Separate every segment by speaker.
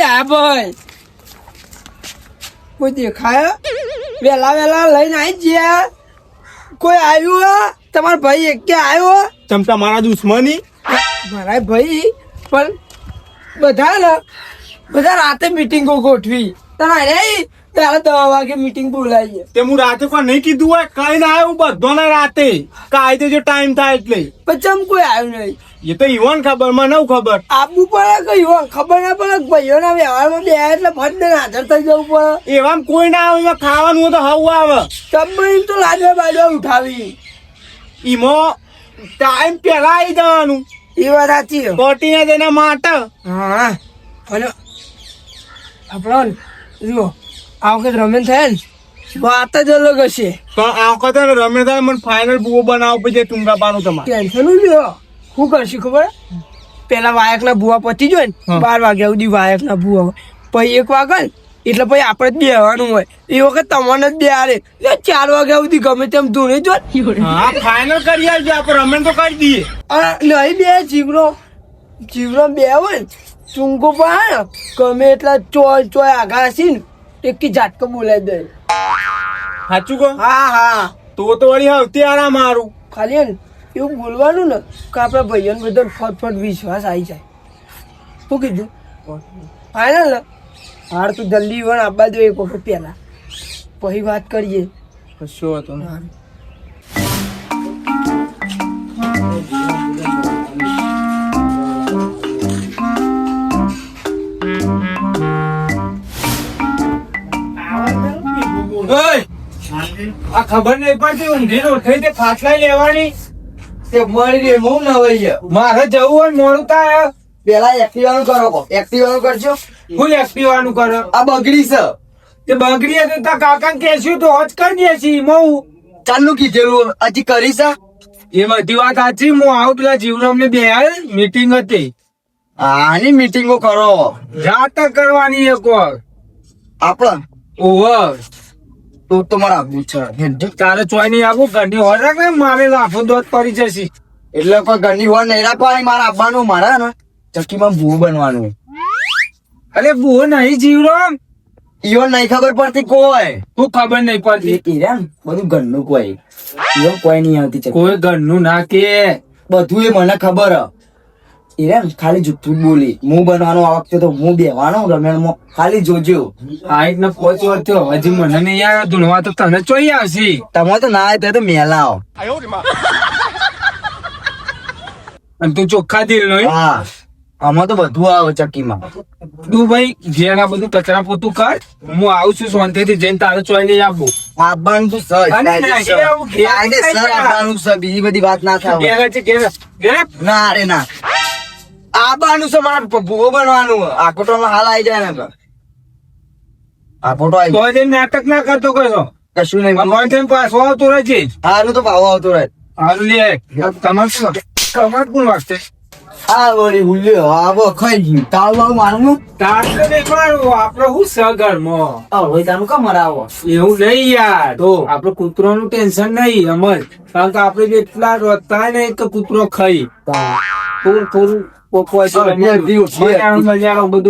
Speaker 1: દયા ભાઈ કોઈ દેખાય વેલા લઈને આવી ગયા કોઈ આવ્યું તમારા ભાઈ એક કે આવ્યો
Speaker 2: ચમતા મારા દુશ્મની
Speaker 1: મારા ભાઈ પણ બધા રાતે મીટિંગો ગોઠવી તારે ત્યારે 10 વાગે મીટિંગ બોલાવીએ
Speaker 2: તે હું રાતે કોઈ નહીં કીધું હોય કઈ ના આવ્યું બધો ને રાતે કાયદે જો ટાઈમ થાય એટલે
Speaker 1: પછી કોઈ આવ્યું નહીં
Speaker 2: એ તો ઈવન ખબર મને નવ ખબર
Speaker 1: આપવું પડે કઈ ખબર ના પડે ભાઈઓના વ્યવહારમાં બે એટલે ફટ હાજર થઈ જવું પડે
Speaker 2: એવામાં કોઈ ના આવે ખાવાનું હોય તો હવું આવે
Speaker 1: તમે તો લાડવા બાડવા ઉઠાવી
Speaker 2: ઈમો ટાઈમ પેલા આવી જવાનું
Speaker 1: એ વાત સાચી
Speaker 2: કોટીને તેના માટે
Speaker 1: હા અને આપણો જુઓ આ વખત રમેન થાય ને વાત જ અલગ હશે
Speaker 2: પણ આ વખતે રમે થાય મને ફાઇનલ બુઓ બનાવવું પડશે ટૂંકા પાનું તમારે
Speaker 1: ટેન્શન લ્યો શું કરશું ખબર પેલા વાયકના ભૂવા પતી જાય ને 12 વાગ્યા સુધી વાયકના ભૂવા પછી 1 વાગે ને એટલે પછી આપણે જ બેહવાનું હોય એ વખત તમને જ બે આરે 4 વાગ્યા સુધી ગમે તેમ ધૂણે જો
Speaker 2: હા ફાઇનલ કરી આવજો આપણે રમે તો કરી દઈએ
Speaker 1: લઈ બે જીવરો બે હોય ને ચૂંકો પણ ગમે એટલા ચોય આગા હશે ને એક ઝાટકો બોલાવી દે
Speaker 2: સાચું કહો
Speaker 1: હા
Speaker 2: તો વળી હવતી આરામ મારું
Speaker 1: ખાલી ને એવું બોલવાનું ને કે આપણા ભાઈઓને બધા ફટફટ વિશ્વાસ આવી જાય શું કીધું ફાઈનલ ને હાર તું જલ્દી વણ આપવા દો એક વખત પહેલા પછી વાત કરીએ
Speaker 2: શું હતું આ ખબર નહીં પડતી ઊંધી રોટલી તે ફાસલા લેવાની
Speaker 1: તે મળી રે હું ન હોય
Speaker 2: મારે જવું હોય મોડું થાય
Speaker 1: પેલા એક્ટિવાનું કરો એક્ટિવાનું કરજો
Speaker 2: ફૂલ એક્ટિવાનું કરો
Speaker 1: આ બગડી છે
Speaker 2: તે બગડી હતી તા કાકા કેશું તો હોજ કરી દે છે મઉ
Speaker 1: ચાલુ કીધેલું હજી કરી છે
Speaker 2: એ બધી વાત સાચી હું આવું પેલા જીવરામ ને બે મીટિંગ હતી
Speaker 1: આની મીટિંગો કરો
Speaker 2: જાત કરવાની એક વાર
Speaker 1: આપણા
Speaker 2: ઓવર
Speaker 1: તો તમારા આવું છે
Speaker 2: તારે ચોય નહીં આવું ઘરની હોર રાખ ને મારે લાફો દોત પડી જશે
Speaker 1: એટલે કોઈ ઘરની હોર નહીં રાખવાની મારા આપવાનું મારા ને ચક્કીમાં ભૂ બનવાનું
Speaker 2: અરે બહુ નહીં જીવરામ
Speaker 1: ઈવન નહીં ખબર પડતી કોઈ
Speaker 2: તું ખબર નહીં પડતી
Speaker 1: બધું ઘરનું કોઈ ઈવન કોઈ નહીં આવતી
Speaker 2: કોઈ ઘરનું ના કે
Speaker 1: બધું એ મને ખબર ઈરેન ખાલી જુઠ્ઠું બોલી હું બનવાનો આ વખતે તો હું બેવાનો રમેણમાં ખાલી જોજો
Speaker 2: આઈક ને પહોંચ્યો થયો હજી મને નહીં આવ્યો ધૂણવા તો તને ચોઈ આવશે
Speaker 1: તમે તો ના આવે તો મેલાઓ
Speaker 2: અને તું ચોખ્ખા દિલ નો
Speaker 1: હા આમાં તો બધું આવે ચક્કીમાં
Speaker 2: તું ભાઈ ઘેર આ બધું કચરા પોતું કર હું આવું છું શાંતિથી જઈને તારે ચોઈ નહીં આપવું
Speaker 1: આપવાનું તો સર બીજી બધી વાત ના થાય ના અરે ના આબાનું છે મારા ભૂવો બનવાનું આ ફોટોમાં હાલ આવી જાય ને આ ફોટો આવી
Speaker 2: તો નાટક ના કરતો કશો
Speaker 1: કશું નહીં
Speaker 2: ભગવાન થઈને પાછો આવતો રહેજે
Speaker 1: હારું તો ભાવ આવતો રહે
Speaker 2: હારું લે તમારે શું કમાટ કોણ વાગશે
Speaker 1: હા વળી હુલ્યો આવો ખાઈ ગયું તાવ બાવ મારું
Speaker 2: તારે દેખવાનું આપડે શું સગરમાં
Speaker 1: હવે તારું કામ મરાવો
Speaker 2: એવું નહીં યાર તો આપડે કૂતરો નું ટેન્શન નહીં અમર કારણ કે આપડે એટલા રોતા નહીં કે કૂતરો ખાઈ થોડું બધું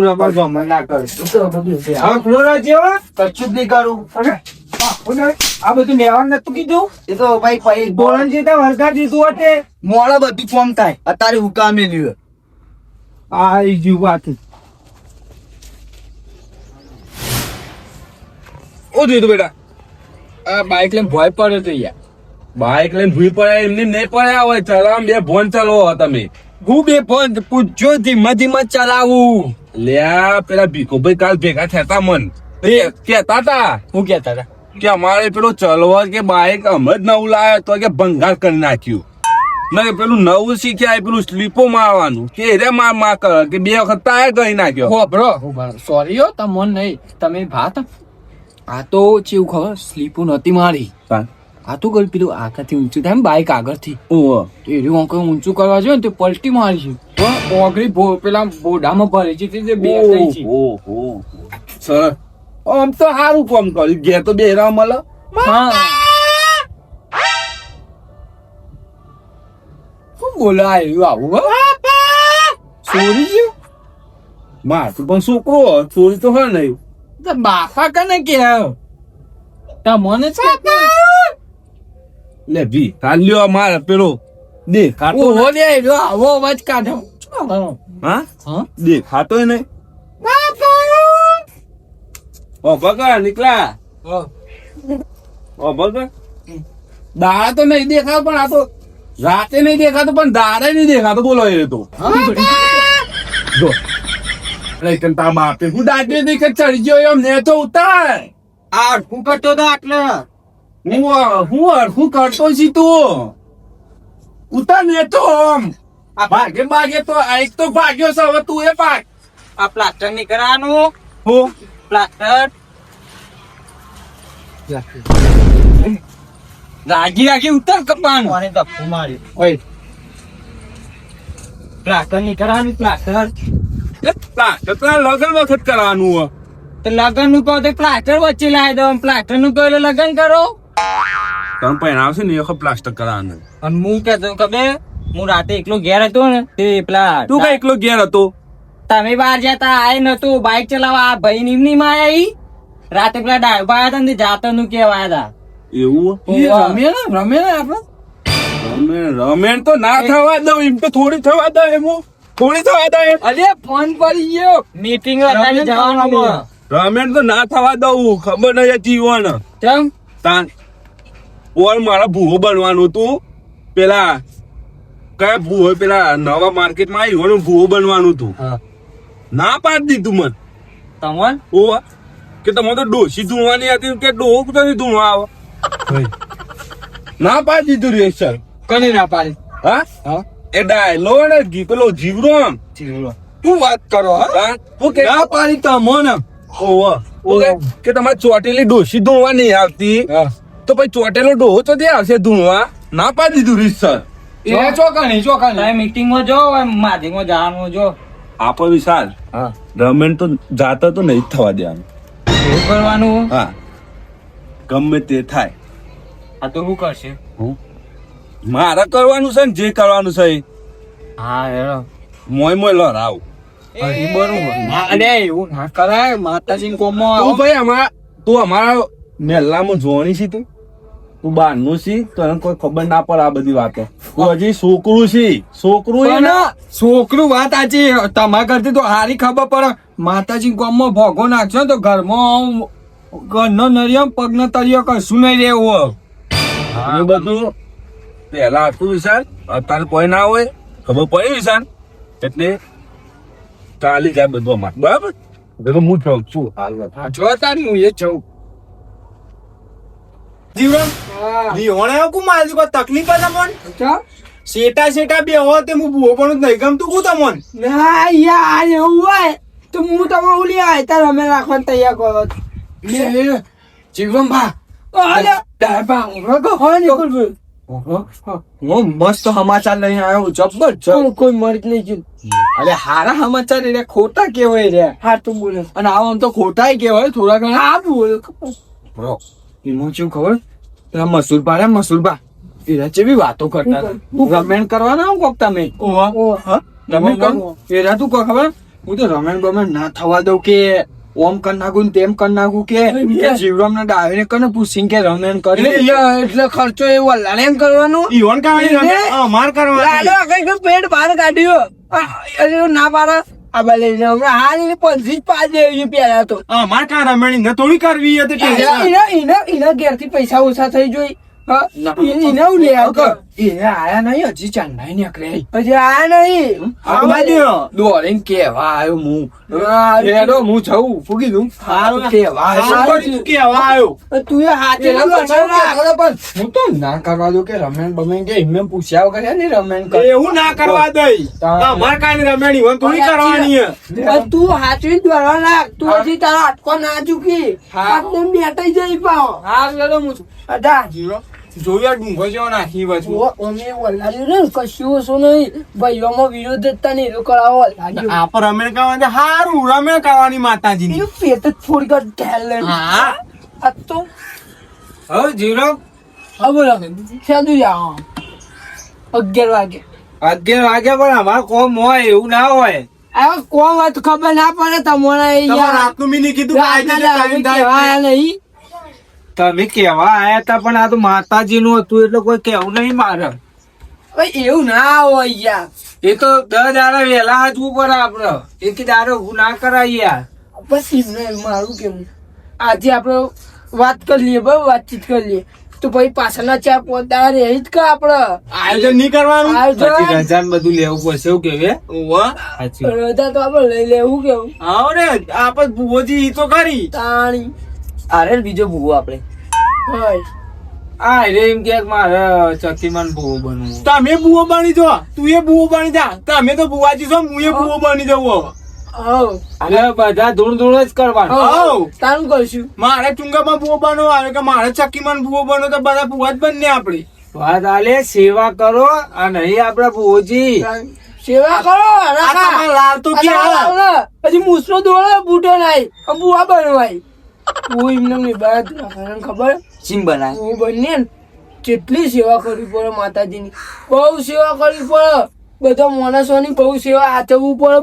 Speaker 2: રમવા જમા ના કરે
Speaker 1: કચ્છું જ નહીં કરું
Speaker 2: આ બધું લેવાનું નતું કીધું
Speaker 1: એ તો ભાઈ પછી
Speaker 2: ધોરણ જે વરસાદ દીધું હોતે
Speaker 1: મોડા બધું ફોર્મ થાય અત્યારે હુકામે લ્યો
Speaker 2: આ જીવ વાત ઓ દીધું બેટા આ બાઈક લઈને ભોય પડ્યો તો યાર
Speaker 3: બાઈક લઈને ભૂઈ પડ્યા એમને નહીં પડ્યા હોય ચલાવ બે ફોન ચલાવો તમે
Speaker 2: હું બે ફોન પૂછજો ધીમે ધીમે ચલાવું
Speaker 3: લ્યા પેલા ભીખુભાઈ કાલ ભેગા થતા મન કેતા તા
Speaker 2: હું કેતા હતા
Speaker 3: કે અમારે પેલો ચલવા કે બાઈક અમે જ નવું લાવ્યો તો કે ભંગાર કરી નાખ્યું નહીં પેલું નવું શીખ્યા પેલું સ્લીપો મારવાનું કે રે માર કરે કે 2 વખત ટાયર કરી નાખ્યો
Speaker 4: બ્રો સોરી હો તમ નહીં તમે ભાત આ તો ચેવું ખબર સ્લીપો નતી મારી આ તો ગઈ પેલું આખાથી ઊંચું થાય બાઈક આગળથી એનું અંક ઊંચું કરવા જોઈએ ને તે પલટી મારી છે ઓગળી પેલા બોડામાં ભરી છે તે બે થઈ છે
Speaker 3: સર આમ તો સારું કામ કર્યું ઘેર તો બેરા મળે
Speaker 4: શું બોલાય આવું સોરી છે
Speaker 3: મારું પણ છોકરો ચોરી તો હોય નહીં.
Speaker 4: તો બાપા કને કે તમને છે
Speaker 3: લે ભી હાલ્યો મારે પેલો દેખાતો
Speaker 4: ઓહો લે જો આવો અવાજ કાઢો શું કરો?
Speaker 3: હા
Speaker 4: હા
Speaker 3: દેખાતોય નહીં. ઓ બગા નીકળ્યા. ઓ બગા દાડા તો નહીં દેખાતો પણ આ તો રાતે નહીં દેખાતો પણ દાડે નહીં દેખાતો. બોલો એ તો જો અરે તને તારા બાપે હું દાદે નહીં કે ચડી ગયો એમ ને તો ઉતાર.
Speaker 4: આ હું કરતો તો આટલે
Speaker 3: હું અડખું કરતો છી તું ઉતાર ને તો આમ ભાગે ભાગે તો આ એક તો ભાગ્યો છે હવે તું એ ભાગ.
Speaker 4: આ પ્લાસ્ટર ની કરવાનું
Speaker 3: હું
Speaker 4: પ્લાસ્ટર રાગી રાગી ઉતર કપાનું અને ધક્કો મારી ઓય પ્લાસ્ટર ની કરવાનું પ્લાસ્ટર
Speaker 3: પ્લાસ્ટર તો લગન વખત કરવાનું હોય.
Speaker 4: તો લગન નું કહો તો પ્લાસ્ટર વચ્ચે લાવી દો પ્લાસ્ટર નું કહો એટલે લગન કરો
Speaker 3: તમે પહેરાવશે ને એ વખત પ્લાસ્ટર કરવાનું.
Speaker 4: અને હું કેતો ખબર હું રાતે એકલો ઘેર હતો ને તે પેલા
Speaker 3: તું કઈ એકલો ઘેર હતો.
Speaker 4: તમે બહાર જતા આય નતું બાઇક ચલાવવા આ ભાઈ નિમની માં આયા રાતે પેલા ડાળબા આવ્યા હતા ને જાતર નું કેવાયા હતા
Speaker 3: એવું
Speaker 4: રમે ને આપડે
Speaker 3: રમેણ તો ના થવા દઉં એમ તો થોડી થવા દઉં એમ થોડી થવા દઉં એમ.
Speaker 4: અરે ફોન પડી ગયો મીટિંગ અત્યારે જવાનું
Speaker 3: રમેણ તો ના થવા દઉં ખબર નહીં જીવન
Speaker 4: કેમ
Speaker 3: તાન ઓર મારા ભૂવો બનવાનું હતું. પેલા કયા ભૂવો પેલા નવા માર્કેટમાં આવ્યું ભૂવો બનવાનું હતું. ના પાડી દીધું મન
Speaker 4: તમન
Speaker 3: ઓ કે તમે તો ડોસી ધૂણવાની હતી કે ડોહો તો નહીં ધૂણવા આવે. ના પાડી દીધું રે સર.
Speaker 4: કની ના પાડી
Speaker 3: હા એ ડાયલો ને પેલો જીવરો આમ
Speaker 4: શું વાત કરો
Speaker 3: તાન હું કે
Speaker 4: ના પાડી તમન
Speaker 3: કે તમારે ચોટેલી ડોસી ધૂણવા નહીં આવતી તો પછી ચોટેલો ડોહો તો ત્યાં આવશે ધૂણવા. ના પાડી દીધું રીતસર.
Speaker 4: એ ચોકણી તમે મીટિંગ માં જો માધ્યમ માં જવાનું જો
Speaker 3: આપો વિશાલ રમેન તો જાતા તો નહીં જ થવા દેવાનું.
Speaker 4: એવું કરવાનું
Speaker 3: હા ગમે તે થાય
Speaker 4: આ તો શું કરશે
Speaker 3: મારે કરવાનું છે ને જે કરવાનું છે એ.
Speaker 4: હા હેરો
Speaker 3: મોય મોય લડાવ.
Speaker 4: અરે એવું ના કરાય માતાજી કોમમાં
Speaker 3: તું ભાઈ તું અમારા મહેલામાં જોવાની છે તું બહારનું છી તો એને કોઈ ખબર ના પડે આ બધી વાતો. તું હજી છોકરું છી છોકરું એ ને
Speaker 4: છોકરું વાત આજી તમારા કરતી તો હારી ખબર પડે માતાજી કોમમાં ભોગો નાખશો તો ઘરમાં ઘરનો નરિયો પગનો તળિયો કશું નહીં રહેવું
Speaker 3: એ બધું પેલા હતું વિશાલ અત્યારે કોઈ ના હોય ખબર પડી વિશાલ એટલે ચાલી જાય બધું અમારે બરાબર. એટલે હું જાઉં છું હાલ
Speaker 4: જો તારી હું એ જઉં
Speaker 2: જીવન જીવણ કુ મારી કોઈ તકલીફ હતા પણ શેટા બે હો તે હું ભૂવો પણ નહીં ગમતું કુ તમન
Speaker 1: ના યાર એવું હોય તો હું તમે ઓલી આ તાર અમે રાખવાનું તૈયાર કરો
Speaker 4: જીવન ભા
Speaker 1: અરે
Speaker 4: ડાબા હું મસ્ત સમાચાર લઈને આવ્યો જબરજસ્ત
Speaker 1: કોઈ મરી નહીં ગયું
Speaker 4: અરે હારા સમાચાર એટલે ખોટા કેવાય રે
Speaker 1: હા તું બોલે
Speaker 4: અને આમ તો ખોટાય કેવાય થોડા ઘણા
Speaker 1: હા બોલે
Speaker 4: એમાં શું ખબર પેલા મસૂરબા એના જેવી વાતો કરતા હતા રમેણ કરવાના હું કોક તમે રમેણ કરો એના તું કહો ખબર હું તો રમેણ બમેણ ના થવા દઉં કે ઓમ કર નાખું ને તેમ કર નાખું કે જીવરામ ના ડાયને કને પૂછીને કે રમેણ કરી
Speaker 1: એટલે ખર્ચો એવો લાલેન કરવાનો
Speaker 2: ઈવન કાવાની અમાર કરવાની
Speaker 1: લાલો કઈ પેટ બહાર કાઢ્યો અરે ના પાડે આ બા લઈને હમણાં હાલ 50 જ પાસ દેવી પેલા તો
Speaker 2: અમાર કા રમણી ને થોડી કરવી હતી
Speaker 1: એના ઘેર થી પૈસા ઓછા થઈ જોઈ એને હું લે આવતો
Speaker 4: એને આયા નહીં હજી ચાંદાઈ નીકળે
Speaker 1: હજી આયા નહીં
Speaker 4: દોડીને કેવા આવ્યો હું એનો હું જઉં ફૂગી દઉં કેવા
Speaker 2: આવ્યો
Speaker 1: તું એ હાથે
Speaker 4: પણ હું તો ના કરવા દઉં કે રમેણ બમેણ કે એમને પૂછ્યા વગર ને રમેણ કરે
Speaker 2: એવું ના કરવા દઈ અમાર કાની રમણી ઈવન થોડી કરવાની
Speaker 1: તું હાચવી દોડવા નાખ તું હજી તારા અટકો ના ચૂકી એકદમ બેટાઈ જઈ પાવ
Speaker 4: હા લેલો હું
Speaker 1: અઢા
Speaker 4: જોયા ડુંગો જેવો નાખી પાછું
Speaker 1: અમે વલાડ્યું ને કશું ઓછું નહીં ભાઈઓમાં વિરોધ જ તને એનો કરાવો વલાડ્યું
Speaker 2: આ પર રમણ કરવાની હારું રમણ કરવાની માતાજી
Speaker 1: એનું પેટ જ થોડીક જ ઢેલ લઈને
Speaker 2: હા
Speaker 1: આ તો
Speaker 2: હવે જીરો
Speaker 1: હા બોલો ચાલુ જાઓ 11 વાગે
Speaker 2: 11 વાગ્યા પણ અમાર કોમ હોય એવું ના હોય
Speaker 1: હવે કોણ વાત ખબર ના પડે તમને
Speaker 3: તમારે
Speaker 1: યાર
Speaker 3: રાતનું મેં નહીં કીધું કે આજે જે time થાય.
Speaker 1: કહેવાય નહીં
Speaker 2: તમે કેવા આયા હતા પણ આ તો માતાજી નું હતું એટલે કોઈ કેવું નહીં મારે.
Speaker 1: ભાઈ એવું ના હોય યાર.
Speaker 2: એ તો 10 દાડા વહેલા હજવું પડે આપડે. એક દાડો હું ના કરાય યાર.
Speaker 1: પછી મારું કેવું આજે આપડે વાત કરી લઈએ બરાબર, વાતચીત કરી લઈએ તો પછી પાછળના 4-5 દાડા રહી જ કે આપડે
Speaker 3: આયોજન નહીં કરવાનું.
Speaker 2: પછી
Speaker 1: આયોજન
Speaker 2: રજા ને બધું લેવું પડશે એવું કેવે.
Speaker 3: ઓવે.
Speaker 2: સાચી
Speaker 1: રજા તો આપડે લઈ લેવું કેવું
Speaker 3: આવો ને આપણે ભુવોજી ઈ તો કરી.
Speaker 1: તાણી
Speaker 4: અરે બીજો ભૂવો આપણે
Speaker 1: હોય
Speaker 2: આ રે એમ કે મારે ચકીમાન બહુ બનવું.
Speaker 3: તમે બુઓ બની જો, તું એ બુઓ બની જા. તમે તો બુવાજી છો, હું એ બુઓ બની જવું હવે.
Speaker 1: હવ
Speaker 2: એટલે બધા ધૂળ ધૂળ જ કરવાનું.
Speaker 3: હવ.
Speaker 1: તારું કરશું
Speaker 3: મારે ચુંગામાં બુઓ બનવો આવે કે મારે ચક્કીમાં બુઓ બનો તો બધા બુવા જ બનને આપડે.
Speaker 2: વાત આલે સેવા કરો અને અહીં આપડા ભુવોજી
Speaker 1: સેવા કરો
Speaker 3: આ તમારે લાલ તો ક્યાં?
Speaker 1: પછી મૂસલો દોડે બૂટો નાઈ બુઆ બનવાય હું એમને નહીં બરાબર ખબર
Speaker 4: ચીમ બનાય
Speaker 1: હું બની ને કેટલી સેવા કરવી પડે માતાજીની બહુ સેવા કરવી પડે બધા માણસોની બહુ સેવા આચરવું પડે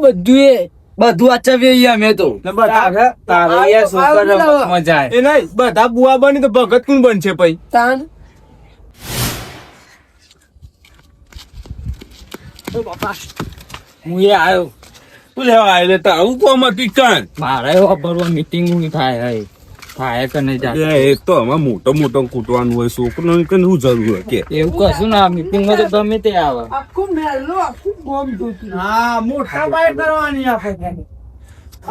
Speaker 4: બધું આચવીએ અમે તો
Speaker 2: તારે યાર છોકરાને મજા આવે.
Speaker 3: એ નહીં બધા બુઆ બની તો ભગત કોણ બનશે પછી?
Speaker 1: તાન
Speaker 2: હું એ આવ્યો.
Speaker 3: શું લેવા આવેલે તો આવું કોમ હતું કાન?
Speaker 4: મારે ખબર મીટિંગ થાય થાય કે નહીં થાય
Speaker 3: એ તો આમાં મોટો મોટો કૂટવાનું હોય, છોકરો કે શું જરૂર હોય કે?
Speaker 4: એવું કશું ના મીટિંગ માં તો ગમે તે આવે
Speaker 1: આખું મહેલો આખું બોમ્બ જોતું
Speaker 3: હા, મોટા બાય કરવાની આપણે.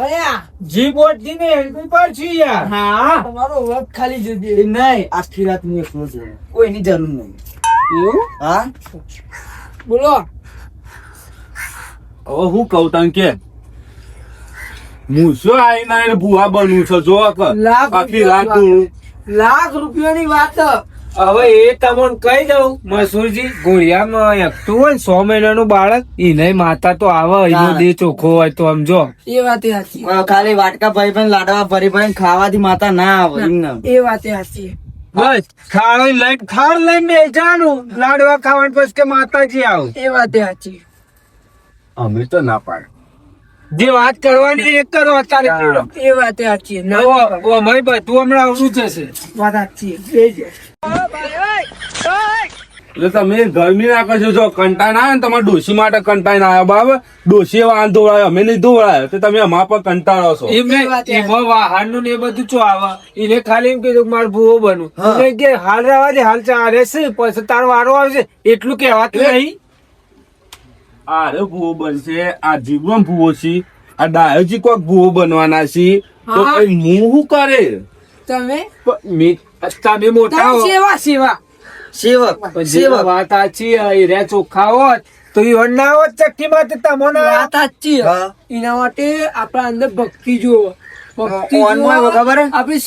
Speaker 1: અયા
Speaker 2: જી બોટ જી ને હેલ્પી પર છું યાર.
Speaker 3: હા,
Speaker 1: તમારો વખત ખાલી જજે
Speaker 4: નહીં આખી રાત હું એકલો છું કોઈની જરૂર નહીં
Speaker 1: એવું
Speaker 4: હા
Speaker 1: બોલો
Speaker 3: હવે હું કહું તને કે હું શું આવીને આવીને બુઆ બનવું છે જો કે
Speaker 1: લાખ
Speaker 3: આખી રાત
Speaker 1: લાખ રૂપિયાની વાત
Speaker 2: હવે એ તમને કહી દઉં મસૂરજી ઘોડિયામાં એકતું હોય ને 100 મહિનાનું બાળક એને માતા તો આવે એનો દેહ ચોખ્ખો હોય તો સમજો.
Speaker 1: એ વાતે સાચી
Speaker 4: ખાલી વાટકા ભરી ભરી લાડવા ભરી ભરી ખાવાથી માતા ના આવે એમને
Speaker 1: એ વાતે સાચી
Speaker 2: બસ ખાડ લઈને બેસવાનું લાડવા ખાવાનું પછી કે માતાજી આવું.
Speaker 1: એ વાતે સાચી
Speaker 3: અમે તો ના પાડે.
Speaker 2: જે વાત કરવાની એ કરો અત્યારે.
Speaker 1: એ વાતે સાચી
Speaker 2: અમારી બધું હમણાં આવડું જશે.
Speaker 1: વાત સાચી બેસજો.
Speaker 3: એટલે તમે ગરમી ના કરશો જો કંટાળ ના આવે ને તમારે ડોશી માટે કંટાળ ના આવ્યો બરાબર. ડોશી વાહન ધોવડાયો અમે નહીં ધોવડાયો તો તમે અમારા પર કંટાળો છો.
Speaker 2: એમાં વાહન ને એ બધું ચો આવે એને ખાલી એમ કીધું મારે ભૂવો બનવું. એટલે કે હાલ રહેવા દે હાલ ચાલે છે પછી તારો વારો આવશે એટલું કહેવાતું નહીં.
Speaker 3: અરે ભૂવો બનશે, આ જીવન ભૂવો છે, આ ડાયોજી કોક ભૂવો બનવાના છે તો
Speaker 1: હા.
Speaker 3: કઈ મું શું કરે?
Speaker 1: તમે
Speaker 2: તમે મોટા હો.
Speaker 1: સેવા સેવા
Speaker 4: સેવક
Speaker 2: જે વાત સાચી એ રે ચોખ્ખા હોત તો એ ના હોત ચક્કી માં તમને
Speaker 1: વાત સાચી
Speaker 4: હા.
Speaker 1: એના માટે આપણા અંદર ભક્તિ જુઓ ભક્તિ
Speaker 4: ઓનમાં
Speaker 1: જુઓ
Speaker 4: ખબર હે?
Speaker 1: આપણી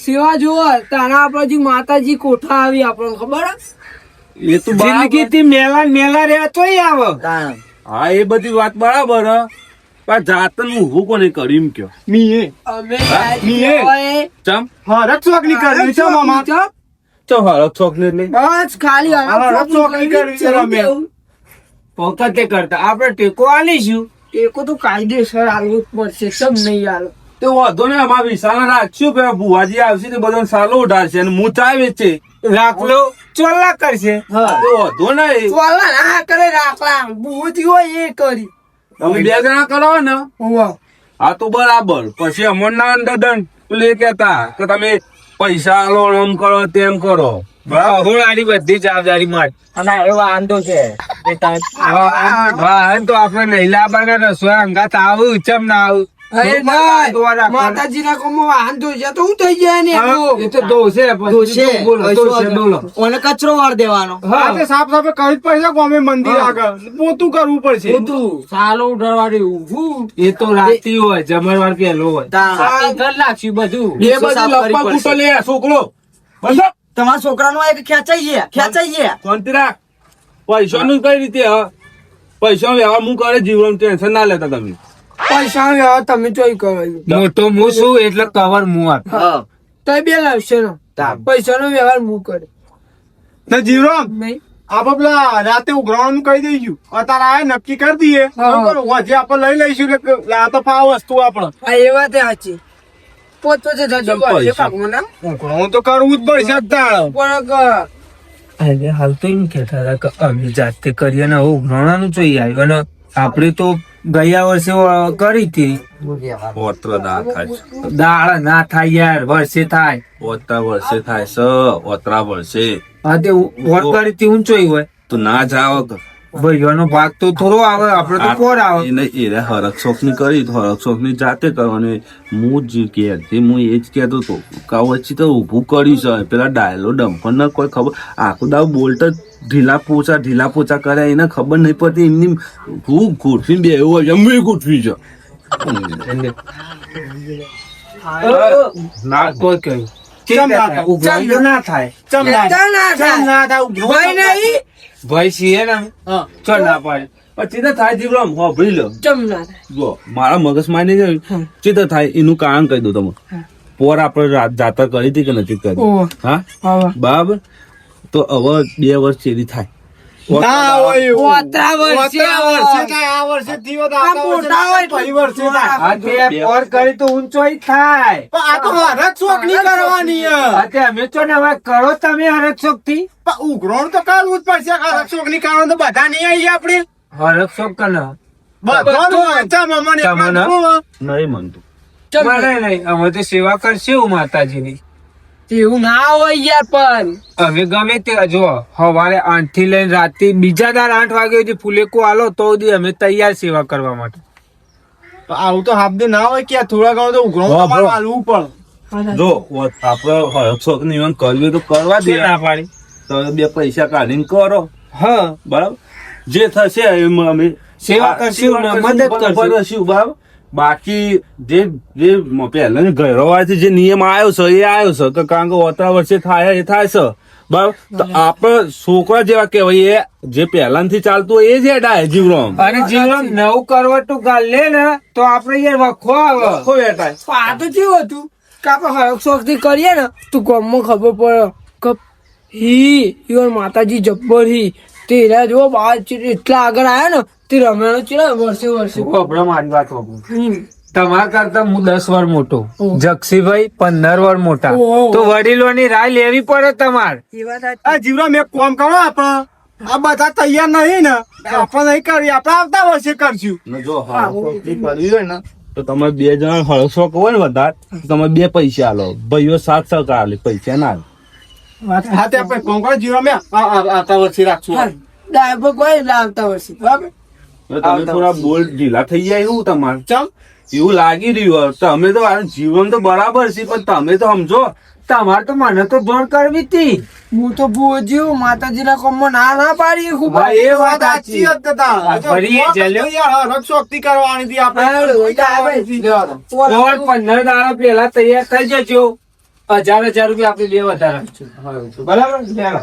Speaker 1: સેવા જુઓ તારા આપણાથી માતાજી કોઠા આવી આપણને ખબર હે?
Speaker 3: એ તો
Speaker 2: જિંદગી થી મેલા મેલા રહ્યા તો આવે.
Speaker 4: તાણ.
Speaker 3: હા એ બધી વાત બરાબર હે. પણ જાતન હું કોને કરી એમ કયો મીએ
Speaker 1: અમે
Speaker 3: મીએ.
Speaker 1: હોય
Speaker 3: ચમ હરક ચોકલી કરવી છે મામા.
Speaker 1: ચપ,
Speaker 3: ચમ હરક ચોકલી નહીં
Speaker 1: બસ ખાલી
Speaker 3: હરક ચોકલી કરવી છે અમે.
Speaker 2: વખતે કરતા આપણે ટેકો આલીશું.
Speaker 1: ટેકો તો કાયદેસર આલવું જ પડશે સબ નહીં આલો
Speaker 3: તો વાંધો ને અમારા વિશાળ રાખશું કે ભુવાજી આવશે તો બધા સાલો ઉઠાડશે અને હું ચા વેચે
Speaker 2: રાખલો ચોલા કરશે.
Speaker 3: તો વાંધો નહીં.
Speaker 1: વાલા ના કરે રાખલા બુદ્ધિ હોય એ કરી
Speaker 3: તમે 2 જણા કરો ને
Speaker 1: વાહ
Speaker 3: હા તો બરાબર. પછી અમરના અંદર દંડ પેલે કેતા કે તમે પૈસા આલો આમ કરો તેમ કરો.
Speaker 2: હું આની બધી જવાબદારી માર.
Speaker 4: અને એ વાંધો છે એ તાર-
Speaker 2: વાહન તો આપણે નહીં લાવવાના રસોઈ અંગાત આવું ચમ ના આવું.
Speaker 1: માતાજી ના કોમમાં વાહન ધોઈ જાય તો હું થઈ જાય ને
Speaker 2: હા, એ તો દોષે
Speaker 4: દોષે.
Speaker 2: બોલો દોષે બોલો.
Speaker 4: ઓને કચરો વાર દેવાનો
Speaker 3: હા સાફ સાફ કરવી જ પડશે ગમે મંદિર આગળ પોતું કરવું પડશે.
Speaker 4: સાલો ઉડાડવાની ઊભું
Speaker 2: એ તો રાતી હોય જમણવાર પેલો હોય.
Speaker 4: તાણ.
Speaker 1: ઘર લાગશે બધું
Speaker 3: એ બધું લપ્પા કૂટો લે છોકરો બસ
Speaker 4: તમારા છોકરાનો એક ખેંચાઈ ગયા
Speaker 3: શાંતિ રાખ. પૈસાનું કઈ રીતે હ પૈસા વ્યવહાર હું કરે જીવન ટેન્શન ના લેતા તમે.
Speaker 1: પૈસા વ્યવહાર તમે ચોઈ કરો
Speaker 2: મોટો હું છું એટલે કવર હું આપ.
Speaker 1: તો બે લાવશે ને પૈસા નો વ્યવહાર હું કરે
Speaker 3: તો જીવરામ
Speaker 1: નહીં
Speaker 5: આપણે પેલા રાતે ઉઘરાવાનું કહી દઈશું અત્યારે આ નક્કી કરી દઈએ બરોબર જે આપણે લઈ લઈશું એટલે આ તો ફાવ વસ્તુ આપણે
Speaker 1: હા એ વાત હાચી પોતે થતું કરશે પાકમાં ના
Speaker 5: ઉઘરાણું તો કરવું જ પડશે જ તાણ.
Speaker 1: પણ
Speaker 2: અરે હાલ તો એમ કેતા હતા કે અમે જાતે કરીએ ને હવે ઘણાનું જોઈ આવ્યું અને આપણે તો ગયા વર્ષે કરી હતી
Speaker 3: ઓત્ર દાળ થાય
Speaker 2: દાળ ના થાય યાર વર્ષે થાય
Speaker 3: ઓતરા વર્ષે થાય સ ઓતરા વર્ષે
Speaker 2: હા તે વોટ કરી ઊંચોઈ હોય
Speaker 3: તો ના જાવ
Speaker 2: ભાઈઓનો ભાગ તો થોડો આવે આપડે તો કોર આવે
Speaker 3: એને એને હરકશોખ ની કરી હરકશોખ ની જાતે કરવાની હું જ કે હું એ જ કહેતો હતો કાવચી તો ઊભું કર્યું છે પેલા ડાયલો ડમ્પર ને કોઈ ખબર આખું દાવ બોલ્ટ ઢીલા પોચા કર્યા એને ખબર નહીં પડતી એમની હું ગોઠવી બે એવું હોય એમ ગોઠવી છે
Speaker 2: ના કોઈ કહ્યું
Speaker 5: ચમ ના થાય?
Speaker 2: ઉઘરાણી તો ના થાય
Speaker 5: ચમ ના
Speaker 1: ચમ ના
Speaker 5: ચમ
Speaker 1: થાય.
Speaker 5: ના થાય? ઉઘરાણું
Speaker 1: ભાઈ નહીં
Speaker 2: ભાઈ છીએ ને અમે.
Speaker 5: હા.
Speaker 2: ચલ ના પાડે
Speaker 3: પછી તો થાય જીવરામ હોભળી લો
Speaker 1: ચમ ના થાય
Speaker 3: જો મારા મગજમાં નહીં ગયું ચિત્ત થાય એનું કારણ કહી દઉં તમે પોર આપણે જાતરા કરી હતી કે નથી કરી
Speaker 1: ઓહ.
Speaker 3: હા
Speaker 1: હવે
Speaker 3: બરાબર તો હવે 2 વર્ષ ચેરી થાય
Speaker 5: ના હોય એવું.
Speaker 1: ઓતરા વર્ષે
Speaker 5: ઓતરા વર્ષે થાય, આ વર્ષે થયો તો આવતા વર્ષે
Speaker 1: મોટા હોય
Speaker 5: થાય, પછી વર્ષે થાય.
Speaker 2: આ તે પોર કરી તો ઊંચોઈ થાય
Speaker 5: પણ આ તો હરક શોખ ની કરવાની છે.
Speaker 2: આ તે અમે તો ને હવે કરો તમે હરકશોખ થી
Speaker 5: પણ ઉઘરાણું તો કરવું જ પડશે. હરક શોખ ની કરવાનું તો બધા નહીં આવીએ આપણે
Speaker 2: હરકશોખ કને
Speaker 5: બધાનું ચમ અમને એટલા
Speaker 2: તમને?
Speaker 5: થોડું.
Speaker 3: નહીં મનતું
Speaker 1: ચમ
Speaker 2: મારે નહીં અમે તો સેવા કરશું માતાજીની
Speaker 1: એવું ના હોય યાર પણ
Speaker 2: અમે ગમે તે જો સવારે 8 થી લઈને રાતે બીજા દાર 8 વાગે સુધી ફુલેકો આલો તો સુધી અમે તૈયાર સેવા કરવા માટે
Speaker 5: આવું તો હાફદે ના હોય કે થોડા ઘણું તો ઉઘરાણું
Speaker 3: હા,
Speaker 5: તમારે
Speaker 3: બરો.
Speaker 5: હાલવું પડે.
Speaker 3: જો આપડે હરકશોખ ની ઈવન કરવી તો કરવા દે
Speaker 2: ના પાડી
Speaker 3: તો 2 પૈસા કાઢીને કરો
Speaker 2: હા
Speaker 3: બરાબર જે થશે એમાં અમે
Speaker 2: સેવા કરશું ને મદદ કરશું.
Speaker 3: બરાબર બાકી જે પહેલા ઘરવાળાથી જે નિયમ આવ્યો છે એ આવ્યો છે કે કારણ કે ઓતરા વર્ષે થાય એ થાય છે બરાબર તો આપડે છોકરા જેવા કેવાય એ જે પહેલાથી ચાલતું હોય એ જ હેડાય જીવરામ
Speaker 2: અને જીવન નવું કરવટું ગાલ લે ને તો આપડે યાર વખો આવે
Speaker 3: આખો હેટાય
Speaker 1: પણ આ તો કેવું હતું કે આપણે હરક શોખ થી કરીએ ને તો ગામમાં ખબર પડે કે ઈવન માતાજી જબ્બર હી તેરા જો બાર એટલા આગળ આવ્યા ને તે રમેણો ચેલા વર્ષે
Speaker 2: ખબર મારી વાત ખબર
Speaker 1: હમ.
Speaker 2: તમારા કરતા હું 10 વાર મોટો જક્ષીભાઈ 15 વાર મોટા
Speaker 1: ઓહો.
Speaker 2: તો વડીલોની રાય લેવી પડે તમારે
Speaker 1: એ વાત સાચી.
Speaker 5: આ જીવરામ એક કામ કરો આપણે આ બધા તૈયાર નહીં ને આપણે નહીં કરીએ આપણે આવતા વર્ષે કરશું.
Speaker 3: ને જો હરકશોખની કરવી હોય ને તો તમે 2 જણા હરકશોખ હોય ને વધારે તો તમે 2 પૈસા આલો ભાઈઓ 7 સહકાર આલે પૈસા ના આલે.
Speaker 5: હા તે આપણે કામ કરો જીવરામ આવતા વર્ષે રાખશું.
Speaker 1: હા, ડાયબર કોઈ લાવતા વર્ષે બરાબર
Speaker 3: તો તમે થોડા બોલ ઢીલા થઈ જાય એવું તમારે
Speaker 5: ચમ
Speaker 3: એવું લાગી રહ્યું હોય. તમે તો આ જીવન તો બરાબર છે પણ તમે તો સમજો
Speaker 2: તમારે તો મને તો જોણ કરવી હતી
Speaker 1: હું તો ભૂજ્યું માતાજીના કોમમાં ના પાડી ખૂબ
Speaker 2: હા, એ વાત
Speaker 5: સાચી
Speaker 2: સાચી.
Speaker 5: જ હતા.
Speaker 2: ફરી એ જલ્યો.
Speaker 5: યાર હરક શોખથી કરવાની હતી આપણે.
Speaker 2: 15 દાડા પેલા તૈયાર થઈ જજો 1000 રૂપિયા આપણે લે વધારે બરાબર ચાલો.